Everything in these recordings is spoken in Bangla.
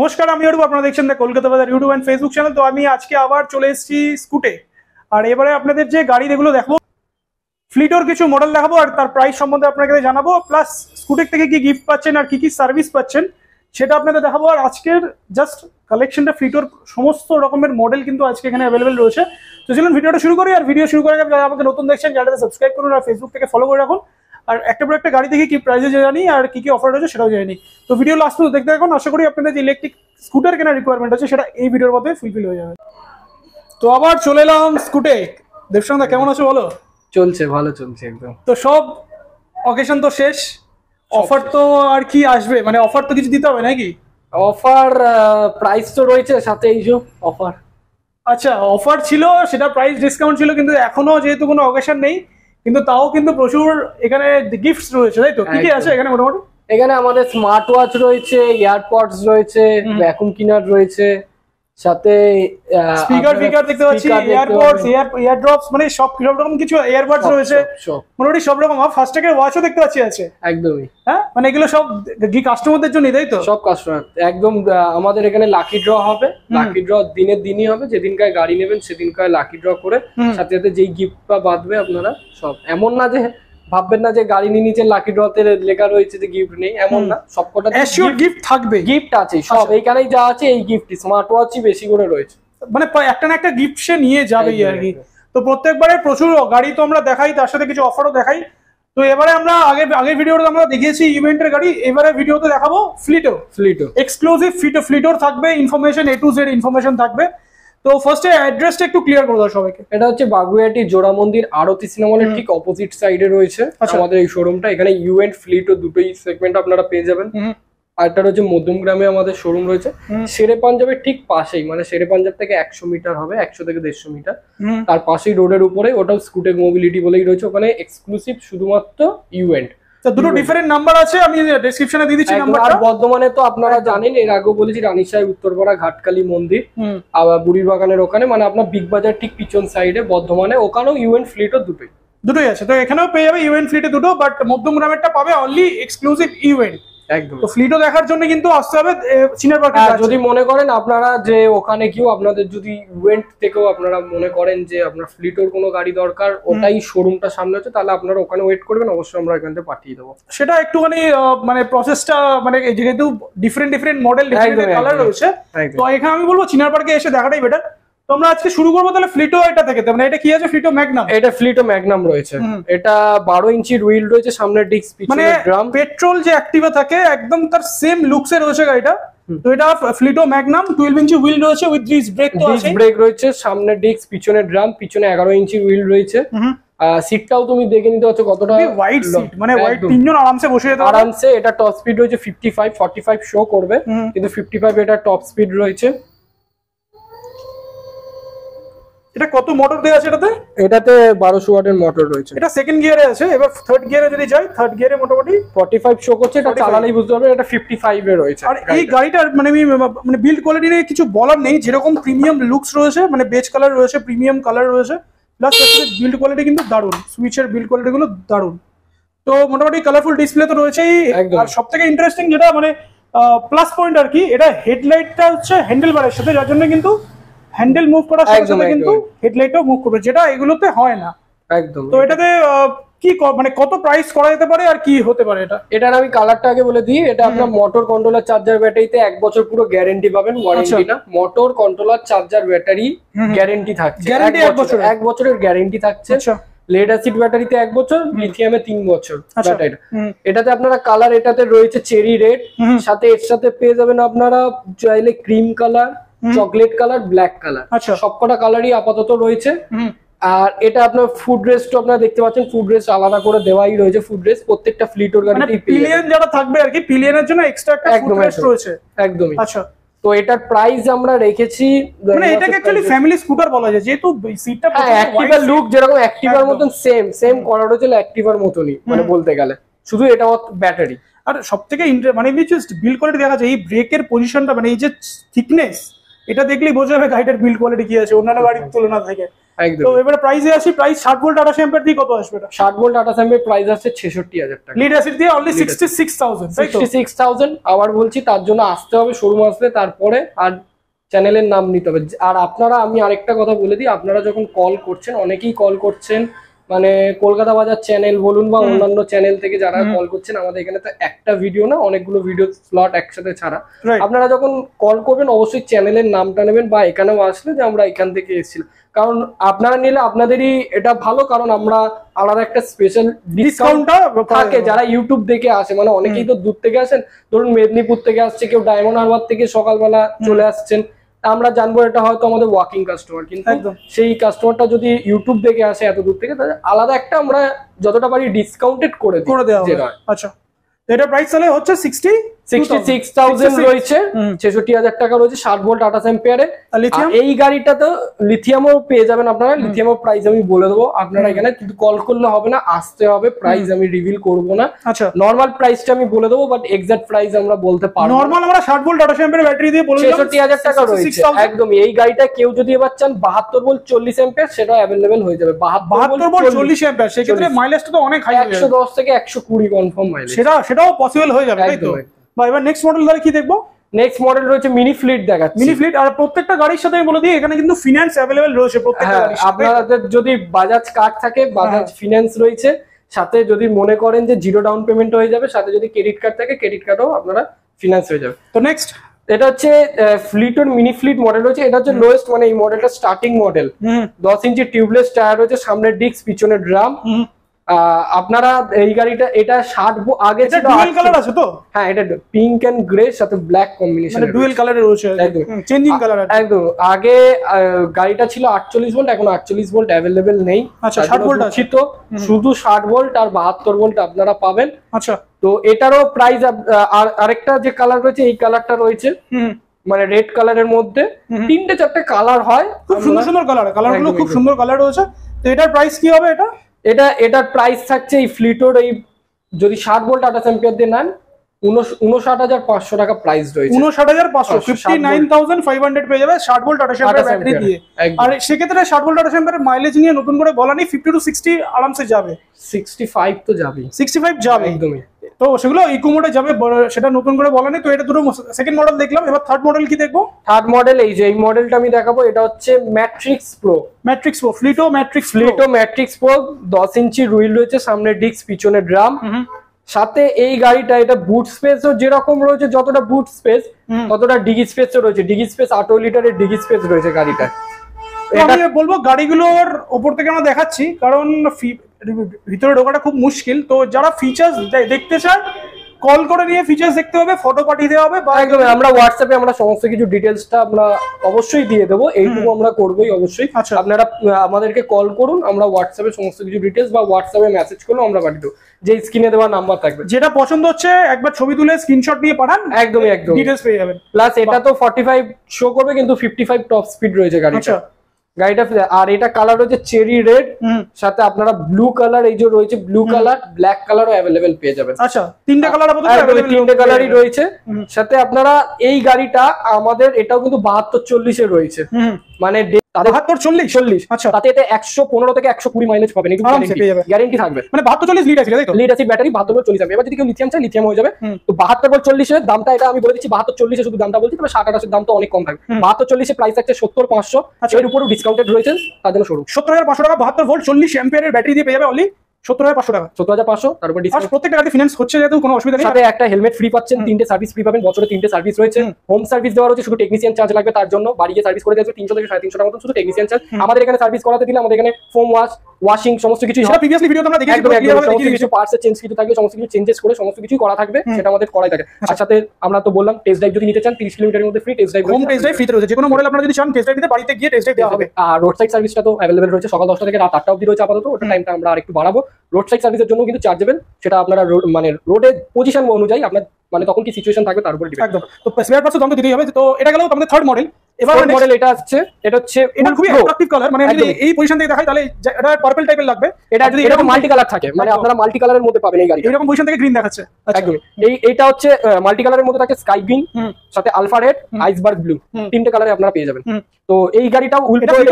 নমস্কার, আমি অরূপ। আপনারা দেখছেন দ্য কলকাতা বাজার ইউটিউব অ্যান্ড ফেসবুক চ্যানেল। তো আমি আজকে আবার চলে এসেছি স্কুটে। আর এবারে আপনাদের যে গাড়ি এগুলো দেখাবো, ফ্লিটোর কিছু মডেল দেখাবো আর তার প্রাইস সম্বন্ধে আপনাকে জানাবো, প্লাস স্কুটের থেকে কি গিফট পাচ্ছেন আর কি কি সার্ভিস পাচ্ছেন সেটা আপনাদের দেখাবো। আর আজকের জাস্ট কালেকশনটা ফ্লিটোর সমস্ত রকমের মডেল কিন্তু আজকে এখানে অ্যাভেলেবেল রয়েছে। তো চলুন ভিডিওটা শুরু করি। আর ভিডিও শুরু করে যারা আমাকে নতুন দেখছেন চ্যানেলটা সাবস্ক্রাইব করুন আর ফেসবুক থেকে ফলো করে রাখুন। আর একটা পর একটা গাড়ি দেখে কি প্রাইসে জানি আর কি কি অফার রয়েছে সেটাও জানি। তো ভিডিও লাস্ট পর্যন্ত দেখতে থাকুন। আশা করি আপনাদের যে ইলেকট্রিক স্কুটার কেনার রিকোয়ারমেন্ট আছে সেটা এই ভিডিওর মধ্যে ফুলফিল হয়ে যাবে। তো আবার চলে এলাম স্কুটে। দেবসংদা কেমন আছো বলো? চলছে, ভালো চলছে একদম। তো সব অকেশন তো শেষ, অফার তো আর কি আসবে, মানে অফার তো কিছু দিতে হবে নাকি? অফার প্রাইস তো রয়েছে সাথে, এই যে অফার। আচ্ছা, অফার ছিল, সেটা প্রাইস ডিসকাউন্ট ছিল, কিন্তু এখনো যেহেতু কোনো অকেশন নেই, কিন্তু তাও কিন্তু প্রচুর এখানে গিফটস রয়েছে, তাই তো? কি কি আছে এখানে মোটামুটি? এখানে আমাদের স্মার্ট ওয়াচ রয়েছে, ইয়ারপডস রয়েছে, ভ্যাকুম ক্লিনার রয়েছে, সাথে স্পিকার দেখতে পাচ্ছি, এয়ারপডস, ইয়ারড্রপস, মানে সব রকম কিছু, এয়ারবাডস রয়েছে মোটামুটি সব রকম। ফাস্ট্যাগের ওয়াচও দেখতে পাচ্ছি আছে। একদমই, হ্যাঁ, মানে এগুলো সব কাস্টমারদের জন্য, তাই তো? সব কাস্টমার একদম। আমাদের এখানে লাকি ড্র হবে, লাকি ড্র দিনের দিনই হবে, যেদিনকার গাড়ি নেবেন সেদিনকার লাকি ড্র করে সাথে সাথে যেই গিফট বা বাঁধবে আপনারা সব। এমন না যে ভাববেন না যে গাড়ি নিয়ে নিচে লাকি ড্রতে লেখা রয়েছে যে গিফট নেই, এমন না, সবকটা গিফট থাকবে, গিফট আছে সব। এইখানেই যা আছে এই গিফট, স্মার্ট ওয়াচই বেশি করে রয়েছে, মানে একটা না একটা গিফট সে নিয়ে যাবেই আর কি। তো প্রত্যেকবারে প্রচুর গাড়ি তো আমরা দেখাই, তার সাথে কিছু অফারও দেখাই। তো এবারে আমরা আগের ভিডিওতে আমরা দেখিয়েছি ইভেন্টের গাড়ি, এবারে ভিডিওতে দেখাবো ফ্লিটো এক্সক্লুসিভ। ফ্লিটোর থাকবে information, A to Z information থাকবে। তো ফার্স্টে অ্যাড্রেসটা একটু ক্লিয়ার করে দাও সবাইকে। এটা হচ্ছে বাগুইআটি জোড়া মন্দির আরতি সিনেমা হলের ঠিক অপোজিট সাইডে রয়েছে আমাদের এই শোরুমটা। এখানে ইভেন্ট ফ্লিটো দুটোই সেগমেন্ট আপনারা পেয়ে যাবেন। আর এটা হচ্ছে মধ্যমগ্রামে আমাদের শোরুম রয়েছে, শেরে পাঞ্জাবের ঠিক পাশেই, মানে শেরে পাঞ্জাব থেকে 100 মিটার হবে, 100 থেকে 150 মিটার, তার পাশেই রোডের উপরে। ওটাও স্কুটের মোবিলিটি বলেই রয়েছে, ওখানে এক্সক্লুসিভ শুধুমাত্র ইভেন্ট। দুটো ডিফারেন্ট নাম্বার আছে, আমি ডেসক্রিপশনে দিয়ে দিচ্ছি নাম্বারটা। আর বর্ধমানে তো আপনারা জানেন, এর আগেও বলেছি, রানী সাহেব উত্তরপাড়া ঘাটকালী মন্দির, আবার বুড়ির বাগানের ওখানে, মানে আপনার বিগ বাজার ঠিক পিছন সাইডে বর্ধমানে, ওখানেও ইউএন ফ্লিটো দুটোই আছে। তো এখানেও পেয়ে যাবে ইউএন ফ্লিটো দুটো, বাট মধ্যমগ্রামেরটা পাবে অনলি এক্সক্লুসিভ ইভেন্ট। একদম। তো ফ্লিটো দেখার জন্য কিন্তু আসতে হবে চিনার পার্কে। যদি মনে করেন আপনারা যে ওখানে গিয়েও আপনাদের যদি ইভেন্ট থেকেও আপনারা মনে করেন যে আপনার ফ্লিটোর কোনো গাড়ি দরকার, ওটাই শোরুমটা সামনে হচ্ছে, তাহলে আপনারা ওখানে ওয়েট করবেন, অবশ্যই আমরা এখান থেকে পাঠিয়ে দেবো। সেটা একটুখানি মানে প্রসেসটা, মানে যেহেতু ডিফারেন্ট মডেল, ডিফারেন্ট কালার রয়েছে, তো এখানে আমি বলবো চিনার পার্কে এসে দেখাটাই বেটার। তো আমরা আজকে শুরু করবো তাহলে ফ্লিটো এটা থেকে। মানে এটা কি আছে? ফ্লিটো ম্যাগনাম। এটা ফ্লিটো ম্যাগনাম রয়েছে, এটা 12 ইঞ্চির হুইল রয়েছে, সামনে ডিস্ক, পিছনে ড্রাম। পেট্রোল যে অ্যাক্টিভা থাকে একদম তার সেম লুকস এ রয়েছে গাড়িটা। তো এটা ফ্লিটো ম্যাগনাম, 12 ইঞ্চি হুইল রয়েছে উইথ ডিস্ক ব্রেক। তো আছে ব্রেক রয়েছে, সামনে ডিস্ক, পিছনে ড্রাম, পিছনে 11 ইঞ্চির হুইল রয়েছে। সিটটাও তুমি দেখে নিতে পারছো কতটা ওয়াইড সিট, মানে ওয়াইড, তিনজন আরামসে বসে যেতে পারে আরামসে। এটা টপ স্পিড রয়েছে 55, 45 শো করবে, কিন্তু 55 এটা টপ স্পিড রয়েছে। এটা কত মোটর দেয়া আছে এটাতে 1200 ওয়াটের মোটর রয়েছে। এটা সেকেন্ড গিয়ারে আছে। এবার থার্ড গিয়ারে যদি যাই, থার্ড গিয়ারে মোটামুটি 45 শো করছে। এটা চালালেই বুঝতে পারবেন এটা 55 এ রয়েছে। আর এই গাড়িটার মানে বিল্ড কোয়ালিটি নিয়ে কিছু বলার নেই, যেরকম প্রিমিয়াম লুকস রয়েছে, মানে বেজ কালার রয়েছে, প্রিমিয়াম কালার রয়েছে, প্লাস বিল্ড কোয়ালিটি কিন্তু দারুণ, সুইচের বিল্ড কোয়ালিটি গুলো দারুণ। তো মোটামুটি কালারফুল ডিসপ্লে তো রয়েছেই। আর সব থেকে ইন্টারেস্টিং যেটা মানে প্লাস পয়েন্ট আর কি, এটা হেডলাইটটা হচ্ছে হ্যান্ডেল বারের সাথে, যার জন্য কিন্তু হ্যান্ডেল মুভ করার সাথে সাথে কিন্তু হেডলাইটও মুভ করবে, যেটা এগুলোতে হয় না একদম। তো এটাতে কি মানে কত প্রাইস করা যেতে পারে আর কি হতে পারে এটা? এটার আমি কালারটা আগে বলে দিই। এটা আপনার মোটর কন্ট্রোলার চার্জার ব্যাটারিতে 1 বছর পুরো গ্যারান্টি পাবেন, ওয়ারেন্টি না, motor controller charger battery guarantee থাকছে, 1 বছরের গ্যারান্টি থাকছে। লেড অ্যাসিড ব্যাটারিতে 1 বছর, লিথিয়ামে 3 বছর ব্যাটারি। এটাতে আপনারা কালার, এটাতে রয়েছে চেরি রেড, সাথে এর সাথে পেয়ে যাবেন আপনারা চাইলে cream colour, chocolate colour, black colour, সবকটা কালারই আপাতত রয়েছে। আর এটা আপনার ফুড রেস্ট আপনারা দেখতে পাচ্ছেন, ফুড রেস্ট আলাদা করে দেওয়াই রয়েছে। ফুড রেস্ট প্রত্যেকটা ফ্লিটোর গাড়িতেই পিলিয়ন যারা থাকবে আর কি, পিলিয়নের জন্য এক্সট্রা একটা ফুড রেস্ট রয়েছে একদমই। আচ্ছা, তো এটার প্রাইস আমরা রেখেছি, মানে এটাকে অ্যাকচুয়ালি ফ্যামিলি স্কুটার বলা যায়, যেহেতু সিটটা অ্যাক্টিভার লুক যেরকম অ্যাক্টিভার মতন সেম করা রয়েছে অ্যাক্টিভার মতনই, মানে বলতে গেলে শুধু এটা ব্যাটারি। আর সবথেকে মানে বিল্ড কোয়ালিটি দেখা যায়, এই ব্রেকের পজিশনটা, মানে এই যে থিকনেস, এটা দেখলেই বোঝা যাবে গাড়িটার বিল্ড কোয়ালিটি কি আছে অন্যান্য গাড়ির তুলনা থেকে। একদম। তো এবারে প্রাইসে আসি, প্রাইস 60 ভোল্ট 28 অ্যাম্পিয়ার দিয়ে কত আসবে এটা? 60 ভোল্ট 28 অ্যাম্পিয়ার প্রাইস আছে 66000 টাকা। লিড অ্যাসিড দিয়ে অনলি 66000, তাই তো? 66000। আবার বলছি তার জন্য আসতে হবে শোরুম আসলে, তারপরে আর চ্যানেলের নাম নিতে হবে। আর আপনারা, আমি আরেকটা কথা বলে দিই, আপনারা যখন কল করছেন, অনেকেই কল করছেন মানে কলকাতা বাজার চ্যানেল বলুন বা অন্যান্য চ্যানেল থেকে যারা কল করছেন, আমাদের এখানে তো একটা ভিডিও না, অনেকগুলো ভিডিও স্লট একসাথে ছাড়া। আপনারা যখন কল করবেন অবশ্যই চ্যানেলের নামটা নেবেন, বা এখানেও আসলে যে আমরা এখান থেকে এসেছিলাম, কারণ আপনারা নিলে আপনাদেরই এটা ভালো, কারণ আমরা আলাদা একটা স্পেশাল ডিসকাউন্টটা থাকে যারা ইউটিউব দেখে আসে। মানে অনেকেই তো দূর থেকে আসেন, ধরুন মেদিনীপুর থেকে আসছে, কেউ ডায়মন্ড হারবার থেকে সকালবেলা চলে আসছেন, আমরা জানবো এটা হয়তো আমাদের ওয়াকিং কাস্টমার, কিন্তু সেই কাস্টমারটা যদি ইউটিউব দেখে আসে এত দূর থেকে, তাহলে আলাদা একটা আমরা যতটা পারি ডিসকাউন্টেড করে দেওয়া হবে। আচ্ছা, এটা প্রাইস তাহলে হচ্ছে 66,000 রয়েছে, 66,000 টাকা রয়েছে, 60 ভোল্ট 28 অ্যাম্পিয়ারে। এই গাড়িটা তো লিথিয়ামও পেয়ে যাবেন আপনারা, লিথিয়ামের প্রাইস আমি বলে দেবো আপনারা এখানে, কিন্তু কল করলে হবে না, আসতে হবে। প্রাইস আমি রিভিল করব না, আচ্ছা নরমাল প্রাইসটা আমি বলে দেবো, বাট এক্সাক্ট প্রাইস আমরা বলতে পারবো না। নরমাল আমরা 60 ভোল্ট 28 অ্যাম্পিয়ার ব্যাটারি দিয়ে বলে দিলাম 66,000 টাকা রয়েছে একদম। এই গাড়িটা কেউ যদি এবার চান 72 ভোল্ট 40 অ্যাম্পিয়ার, সেটা अवेलेबल হয়ে যাবে। 72 ভোল্ট 40 অ্যাম্পিয়ার, সেক্ষেত্রে মাইলেজটা তো অনেক হাই, 110 থেকে 120 কনফার্ম মাইলেজ, সেটাও পসিবল হয়ে যাবে, তাই তো? বা এবার নেক্সট মডেল ধরে কি দেখবো? নেক্সট মডেল রয়েছে মিনি ফ্লিট দেখাচ্ছি। মিনি ফ্লিট, আর প্রত্যেকটা গাড়ির সাথে আমি বলে দিই এখানে কিন্তু ফিনান্স अवेलेबल রয়েছে প্রত্যেকটা গাড়ির সাথে। আপনাদের যদি বাজাজ কার্ড থাকে, বাজাজ ফিনান্স রয়েছে সাথে, যদি মনে করেন যে জিরো ডাউন পেমেন্ট হয়ে যাবে, সাথে যদি ক্রেডিট কার্ড থাকে ক্রেডিট কার্ডও আপনারা ফিনান্স হয়ে যাবে। তো নেক্সট এটা হচ্ছে ফ্লিটর মিনি ফ্লিট মডেল রয়েছে, এটা হচ্ছে লোয়েস্ট, মানে এই মডেলটা স্টার্টিং মডেল। 10 ইঞ্চি টিউবলেস টায়ার রয়েছে, সামনে ডিস্ক পিছনে ড্রাম। আপনারা এই গাড়িটা, এটা 60 আগে ছিল, ডুয়াল কালার আছে তো? হ্যাঁ, এটা পিঙ্ক এন্ড গ্রে সাথে ব্ল্যাক কম্বিনেশন, মানে ডুয়াল কালারে রয়েছে, একদম চেঞ্জিং কালার একদম। আগে গাড়িটা ছিল 48 ভোল্ট, এখন 48 ভোল্ট अवेलेबल নেই। আচ্ছা, 60 ভোল্ট আছে তো, শুধু 60 ভোল্ট আর 72 ভোল্ট আপনারা পাবেন। আচ্ছা, তো এটারও প্রাইস, আরেকটা যে কালার রয়েছে এই কালারটা রয়েছে, মানে রেড কালারের মধ্যে 3টে 4টে কালার হয়, খুব সুন্দর সুন্দর কালারগুলো খুব সুন্দর কালার রয়েছে। তো এটার প্রাইস কি হবে? এটার প্রাইস থাকছে এই ফ্লিটোর, এই যদি 60 ভোল্ট 28 অ্যাম্পিয়ার দিয়ে নেন 59,500 টাকা প্রাইস রয়েছে। 59,500, 59,500 পেয়ে যাবে 60 ভোল্ট 28 অ্যাম্পিয়ার ব্যাটারি দিয়ে। আর সেক্ষেত্রে 60 ভোল্ট 28 অ্যাম্পিয়ার মাইলেজ নিয়ে নতুন করে বলা নেই, 50 to 60 আরামসে যাবে। 65 তো যাবে, 65 যাবে একদমই। তো সেগুলো ইকো মোডে যাবে, সেটা নতুন করে বলা নেই। তো এটা দুটো সেকেন্ড মডেল দেখলাম, এবার থার্ড মডেল কি দেখবো? থার্ড মডেল এই যে এই মডেলটা আমি দেখাবো, এটা হচ্ছে ম্যাট্রিক্স প্রো। ফ্লিটো ম্যাট্রিক্স প্রো 10 ইঞ্চি হুইল রয়েছে, সামনে ডিস্ক পিছনে ড্রাম। সাথে এই গাড়িটা, এটা বুট স্পেসও যেরকম রয়েছে, যতটা বুট স্পেস ততটা ডিগি স্পেসও রয়েছে। ডিগি স্পেস 8 লিটারের ডিগি স্পেস রয়েছে গাড়িটা। আমি বলবো গাড়িগুলোর ওপর থেকে আমরা দেখাচ্ছি, কারণ ভিতরে ঢোকাটা খুব মুশকিল। তো যারা ফিচার্স দেখতে চায় কল করে নিয়ে ফিচার্স দেখতে হবে, ফটো পাঠিয়ে দেওয়া হবে, বা একদম আমরা হোয়াটসঅ্যাপে আমরা সমস্ত কিছু ডিটেলসটা আমরা অবশ্যই দিয়ে দেবো, এইটুকু আমরা করবোই অবশ্যই। আপনারা আমাদেরকে কল করুন, আমরা হোয়াটসঅ্যাপে সমস্ত কিছু ডিটেলস বা হোয়াটসঅ্যাপে মেসেজ করলে আমরা পাঠিয়ে দেবো, যে স্ক্রিনে দেওয়া নাম্বার থাকবে। যেটা পছন্দ হচ্ছে একবার ছবি তুলে স্ক্রিনশট নিয়ে পাঠান, একদমই ডিটেলস পেয়ে যাবেন। প্লাস এটা তো 45 শো করবে, কিন্তু 55 টপ স্পিড রয়েছে গাড়িটা। আর এটা কালার রয়েছে চেরি রেড, সাথে আপনারা ব্লু কালার, এই যে রয়েছে ব্লু কালার, ব্ল্যাক কালারও अवेलेबल পেয়ে যাবেন। আচ্ছা, তিনটে কালার তিনটে কালারই রয়েছে। সাথে আপনারা এই গাড়িটা আমাদের এটাও কিন্তু 72-40 এ রয়েছে, মানে 72-40। আচ্ছা, তাতে এটা 115 থেকে 120 মাইলেজ পাবেন, একটু গ্যারান্টি থাকবে। মানে 72-40 লিড আছে, তাই তো? লিড আছে ব্যাটারি 72-40 হবে। এবার যদি কেউ লিথিয়াম চায় লিথিয়াম হয়ে যাবে। তো 72-40 এর দামটা, এটা আমি বলে দিচ্ছি 72-40 এ শুধু দামটা বলছি, তবে 60-28 এর দাম তো অনেক কম থাকবে। 72-40 এর প্রাইস থাকছে 70,500, এর উপরও ডিসকাউন্টেড রয়েছে তার জন্য শুরু 70,500 টাকা, 72 ভোল্ট 40 অ্যাম্পিয়ারের ব্যাটারি দিয়ে পেয়ে যাবে অনলি 70,500 টাকা। 70,500 তার উপর ডিসকাউন্ট। প্রত্যেকটা গাড়ি ফিনান্স হচ্ছে, যেহেতু কোনো অসুবিধা নেই। সাথে একটা হেলমেট ফ্রি পাচ্ছেন, 3টে সার্ভিস ফ্রি পাবেন, বছরে 3টে সার্ভিস রয়েছে। হোম সার্ভিস দেওয়া রয়েছে, শুধু টেকনিশিয়ান চার্জ লাগবে, তার জন্য বাড়ি গিয়ে সার্ভিস করে দেবে 300 থেকে 350 টাকা মতো, শুধু টেকনিশিয়ান চার্জ। আমাদের এখানে সার্ভিস করাতে দিলে আমাদের এখানে ফোম ওয়াশিং সমস্ত কিছু, সেটা প্রিভিয়াসলি ভিডিওতে আমরা দেখিয়েছি, সমস্ত কিছু পার্টস চেঞ্জ কিছু থাকবে, সমস্ত কিছু চেঞ্জেস করে সমস্ত কিছু করা থাকবে, সেটা আমাদের করাই থাকে। আর সাথে আমরা তো বললাম টেস্ট ড্রাইভ যদি নিতে চান 30 কিলোমিটারের মধ্যে free test drive, home test drive ফ্রিতে রয়েছে। যে কোনো মডেল আপনারা যদি চান টেস্ট ড্রাইভ দিতে, বাড়িতে গিয়ে টেস্ট ড্রাইভ দেওয়া হবে। আর রোড সাইড সার্ভিসটা তো अवेलेबल রয়েছে, সকাল 10টা থেকে রাত 8টা অবধি রয়েছে আপাতত। ওটা টাইমটা আমরা আরেকটু বাড়াবো। রোড সাইড সার্ভিসের জন্য কিন্তু চার্জেবল, সেটা আপনারা মানে রোডের পজিশন অনুযায়ী আপনার মানে তখন কি সিচুয়েশন থাকবে তার উপর ডিপেন্ড। একদম। তো স্পেয়ার পার্টস দাম তো দিতেই হবে। তো এটা গেল আমাদের থার্ড মডেল। এবার মডেল এটা হচ্ছে এটা খুবই অ্যাট্রাকটিভ কালার, মানে আমি এই পজিশন থেকে দেখাই তাহলে এটা পার্পল টাইপের লাগবে। এটা যদি এরকম মাল্টি কালার থাকে, মানে আপনারা মাল্টি কালারের মধ্যে পাবেন এই গাড়ি। এরকম পজিশন থেকে গ্রিন দেখাচ্ছে একদম। এইটা হচ্ছে মাল্টি কালারের মধ্যে থাকে স্কাই গ্রিন, সাথে আলফা রেড, আইসবার্গ ব্লু, তিনটে কালারে আপনারা পেয়ে যাবেন। তো এই গাড়িটাও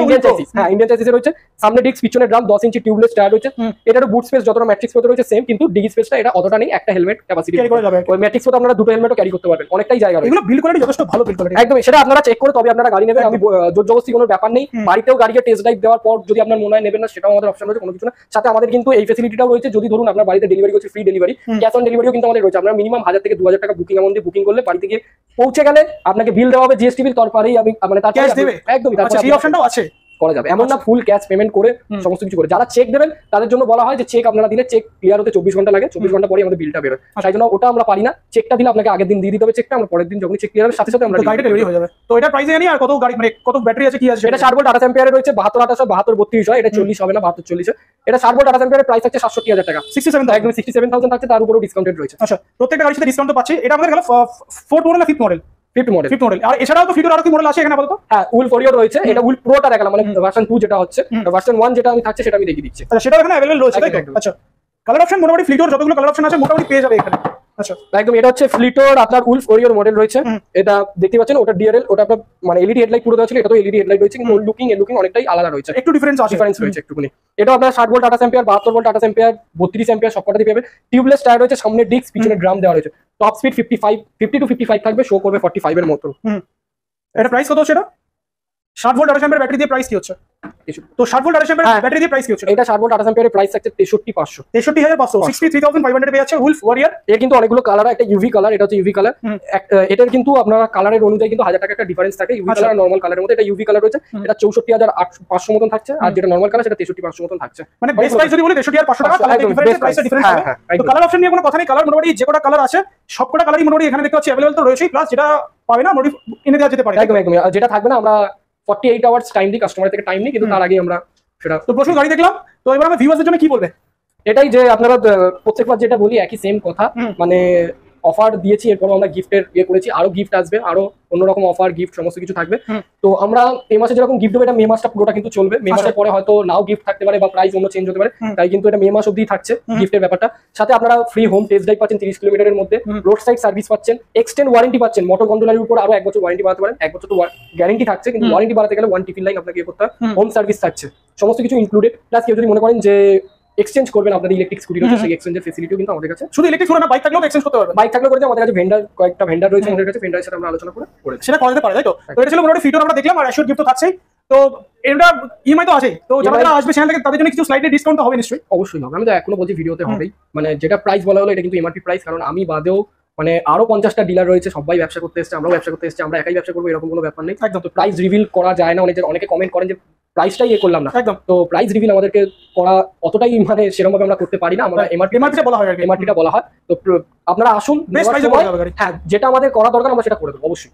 ইন্ডিয়ান চ্যাসিস, হ্যাঁ ইন্ডিয়ান চ্যাসিস রয়েছে। সামনে ডিস্ক, পিছনে ড্রাম, 10 ইঞ্চি টিউবলেস টায়ার রয়েছে। এটারও বুট স্পেস যতটা ম্যাট্রিক্স মতো রয়েছে সেম, কিন্তু ডিগি স্পেসটা এটা অতটা নেই, একটা হেলমেট ক্যাপাসিটি ক্যারি করা যাবে। ওই ম্যাট্রিক্স মতো আপনারা দুটো হেলমেটও ক্যারি করতে পারবেন, অনেকটাই জায়গা রয়েছে। এগুলো বিল্ড কোয়ালিটি যথেষ্ট ভালো বিল্ড কোয়ালিটি। একদম, সেটা আপনারা চেক করে তবে আপনারা গাড়ি নেবেন। আমি জোর জবরদস্তি কোনো ব্যাপার নেই। বাড়িতেও গাড়িকে টেস্ট ড্রাইভ দেওয়ার পর যদি আপনার মনে হয় নেবেন না, সেটাও আমাদের অপশন রয়েছে, কোনো কিছু না। সাথে আমাদের কিন্তু এই ফ্যাসিলিটিটাও রয়েছে, যদি ধরুন আপনার বাড়িতে ডেলিভারি করছে, ফ্রি ডেলিভারি, ক্যাশ অন ডেলিভারিও কিন্তু আমাদের রয়েছে। আপনারা মিনিমাম 1000 থেকে 2000 টাকা বুকিং অ্যামাউন্ট দিয়ে বুকিং করলে বাড়িতে গিয়ে পৌঁছে গেলে আপনাকে বিল দেওয়া হবে, জিএসটি বিল, তারপরেই আমি মানে তার ক্যাশ দেবে। একদমই, আচ্ছা এই অপশনটাও আছে করা যাবে। এমন না ফুল ক্যাশ পেমেন্ট করে সমস্ত কিছু করে। যারা চেক দেবেন তাদের জন্য বলা হয় যে চেক আপনারা দিলে চেক ক্লিয়ার হতে 24 ঘন্টা লাগে, 24 ঘন্টা পরে আমাদের বিলটা বেরোয়। তাই জন্য ওটা আমরা পারি না। চেকটা দিলে আপনাকে আগের দিন দিয়ে দিতে হবে চেকটা, আমরা পরের দিন যখন চেক ক্লিয়ার হবে সাথে সাথে আমরা গাড়িটা ডেলিভারি হয়ে যাবে। তো এটা প্রাইস জানি আর কত গাড়ি মানে কত ব্যাটারি আছে কি আছে? এটা 60 ভোল্ট 28 অ্যাম্পিয়ারে রয়েছে, 72 28 72 32 হয়। এটা 40 হবে না, 72 40। এটা 60 ভোল্ট 28 অ্যাম্পিয়ারের প্রাইস আছে 67000 টাকা, 67,000 একদম 67,000 থাকছে, তার উপরেও ডিসকাউন্টেড রয়েছে। আচ্ছা, প্রত্যেকটা গাড়ির সাথে ডিসকাউন্ট তো পাচ্ছি। এটা আমাদের গেল 4th মডেল না 5th মডেল? 5th model. আর এছাড়াও তো ফ্লিটোর আরো কি মডেল আছে এখানে আপাতত? হ্যাঁ, উল ফোরিও রয়েছে। এটা উল প্রোটা দেখালাম, মানে ভার্সন 2 যেটা হচ্ছে, ভার্সন 1 যেটা আমি থাকছে সেটা আমি দেখিয়ে দিচ্ছি। আচ্ছা, সেটা এখানে अवेलेबल রয়েছে তাই তো? আচ্ছা, কালার অপশন মোটামুটি ফ্লিটোর যতগুলো কালার অপশন আছে মোটামুটি পেয়ে যাবে এখানে। আচ্ছা, একদম। এটা হচ্ছে ফ্লিটোর আপনার উলফ ওরিওর মডেল রয়েছে। এটা দেখতে পাচ্ছেন, ওটা ডিআরএল, ওটা আপনার মানে এলইডি হেডলাইট পুরো দেওয়া ছিল, এটা তো এলইডি হেডলাইট রয়েছে, কিন্তু লুকিং অনেকটাই আলাদা রয়েছে, একটু ডিফারেন্স রয়েছে একটুখানি। এটা আপনার 60 volt 28 ampere, 72 volt 28 ampere, 32 ampere সবকটাতেই পাবে। টিউবলেস টায়ার রয়েছে, সামনে ডিস্ক, পিছনে ড্রাম দেওয়া রয়েছে। টপ স্পিড 50 to 55 থাকবে, শো করবে 45 এর মতো। এটা প্রাইস কত সেটা? 60 ভোল্ট 28 অ্যাম্পিয়ার ব্যাটারি দিয়ে প্রাইস কি হচ্ছে? তো 60 ভোল্ট 28 অ্যাম্পিয়ার ব্যাটারি দিয়ে প্রাইস কি হচ্ছে? এটা 60 ভোল্ট 28 অ্যাম্পিয়ারের প্রাইস থাকছে 63500, 63500, 63500 পেয়ে যাচ্ছে উলফ ওয়ারিয়র। এর কিন্তু অনেকগুলো কালার, একটা ইউভি কালার, এটা হচ্ছে ইউভি কালার। এটার কিন্তু আপনারা কালারের অনুযায়ী কিন্তু 1000 টাকা একটা ডিফারেন্স থাকে। ইউভি কালার আর নরমাল কালারের মধ্যে, এটা ইউভি কালার রয়েছে, এটা 64500 মতন থাকছে, আর যেটা নরমাল কালার সেটা 63500 মতন থাকছে। মানে বেস প্রাইস যদি বলি 63500 টাকা, তাহলে ডিফারেন্স হবে। তো কালার অপশন নিয়ে কোনো কথা নেই, কালার মোটামুটি যে কটা কালার আছে সবকটা কালারই মোটামুটি এখানে দেখতে পাচ্ছি अवेलेबल তো রয়েছেই, প্লাস যেটা পাবে না মোটামুটি এনে দেওয়া যেতে পারে। একদম। যেটা থাকবে না আমরা 48 আওয়ার্স টাইম দিই, কাস্টমার থেকে টাইম নিই, কিন্তু তার আগে আমরা সেটা। তো প্রচুর গাড়ি দেখলাম, তো এবার আমরা ভিউয়ারদের জন্য কি বলবে? এটাই যে আপনারা প্রত্যেকবার যেটা বলি একই সেম কথা, মানে অফার দিয়েছি, এরপর আমরা গিফটের করেছি, আরো গিফট আসবে, আরো অন্যরকম অফার গিফট সমস্ত কিছু থাকবে। তো আমরা এই মাসে যেরকম গিফট দেবো, এটা মে মাসটা পুরোটা কিন্তু চলবে। মে মাসের পরে হয়তো নাও গিফট থাকতে পারে বা প্রাইস অন্য চেঞ্জ হতে পারে, তাই কিন্তু এটা মে মাস অবধি থাকছে গিফটের ব্যাপারটা। সাথে আপনারা ফ্রি হোম টেস্ট ড্রাইভ পাচ্ছেন 30 কিলোমিটারের মধ্যে, রোড সাইড সার্ভিস পাচ্ছেন, এক্সটেন্ড ওয়ারেন্টি পাচ্ছেন, মোটর কন্ট্রোলারের উপর আরো 1 বছর ওয়ারেন্টি বাড়াতে পারেন। 1 বছর তো গ্যারেন্টি থাকছে, কিন্তু ওয়ারেন্টি বাড়াতে গেলে 1 টিফিন লাইন আপনাকে করতে হবে, হোম সার্ভিস থাকছে, সমস্ত কিছু ইনক্লুডেড। প্লাস কেউ যদি মনে করেন যে এক্সচেঞ্জ করবেন আপনাদের ইলেকট্রিক স্কুটি রয়েছে, সেই এক্সচেঞ্জের ফ্যাসিলিটিও কিন্তু আমাদের কাছে। শুধু ইলেকট্রিক না, বাইক থাকলেও এক্সচেঞ্জ করতে পারবেন। বাইক থাকলেও করতে আমাদের কাছে কয়েকটা ভেন্ডার রয়েছে আমাদের কাছে, ভেন্ডারের সাথে আমরা আলোচনা করে সেটা করা যেতে পারে, তাই তো? তো এটা ছিল মোটামুটি ফিটোর আমরা দেখলাম, আর অ্যাশিওর গিফট তো থাকছেই। তো এটা ইএমআই তো আছেই, তো যারা আসবে চ্যানেল থেকে তাদের জন্য কিছু স্লাইডলি ডিসকাউন্ট তো হবে নিশ্চয়ই। অবশ্যই হবে, আমি তো এখনো বলছি ভিডিওতে হবেই। মানে যেটা প্রাইস বলা হলো এটা কিন্তু এমআরপি প্রাইস, কারণ আমি বাদেও মানে আরো 50টা ডিলার রয়েছে, সবাই ব্যবসা করতে এসেছে, আমরাও ব্যবসা করতে এসেছি, আমরা একাই ব্যবসা করবো এরকম কোনো ব্যাপার নেই। একদম। তো প্রাইস রিভিল করা যায় না, অনেকে কমেন্ট করেন যে প্রাইসটাই করলাম না। একদম। তো প্রাইস রিভিল আমাদেরকে করা অতটাই মানে সেরকম ভাবে আমরা করতে পারি না, আমরা এমআরপিটা বলা হয়, এমআরপিটা বলা হয়। তো আপনারা আসুন, হ্যাঁ যেটা আমাদের করা দরকার আমরা সেটা করে দেবো অবশ্যই।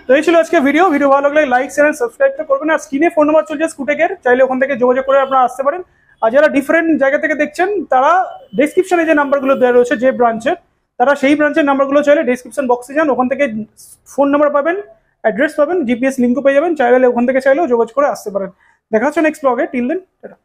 তো এই ছিল আজকে ভিডিও ভালো লাগলে লাইক চ্যানেল সাবস্ক্রাইব তো করবেন, আর স্ক্রিনে ফোন নাম্বার চলছে স্কুটেকের, চাইলে ওখান থেকে যোগাযোগ করে আপনারা আসতে পারেন। আর যারা ডিফারেন্ট জায়গা থেকে দেখছেন তারা ডেসক্রিপশনে যে নাম্বারগুলো দেওয়া রয়েছে যে ব্রাঞ্চের, তারা সেই ব্রাঞ্চের নাম্বারগুলো চাইলে ডেসক্রিপশন বক্সে যান, ওখান থেকে ফোন নাম্বার পাবেন, অ্যাড্রেস পাবেন, জিপিএস লিঙ্কও পেয়ে যাবেন, চাইলে ওখান থেকে চাইলেও যোগাযোগ করে আসতে পারেন। দেখা হচ্ছে নেক্সট ব্লগে, টিল দেন টাটা।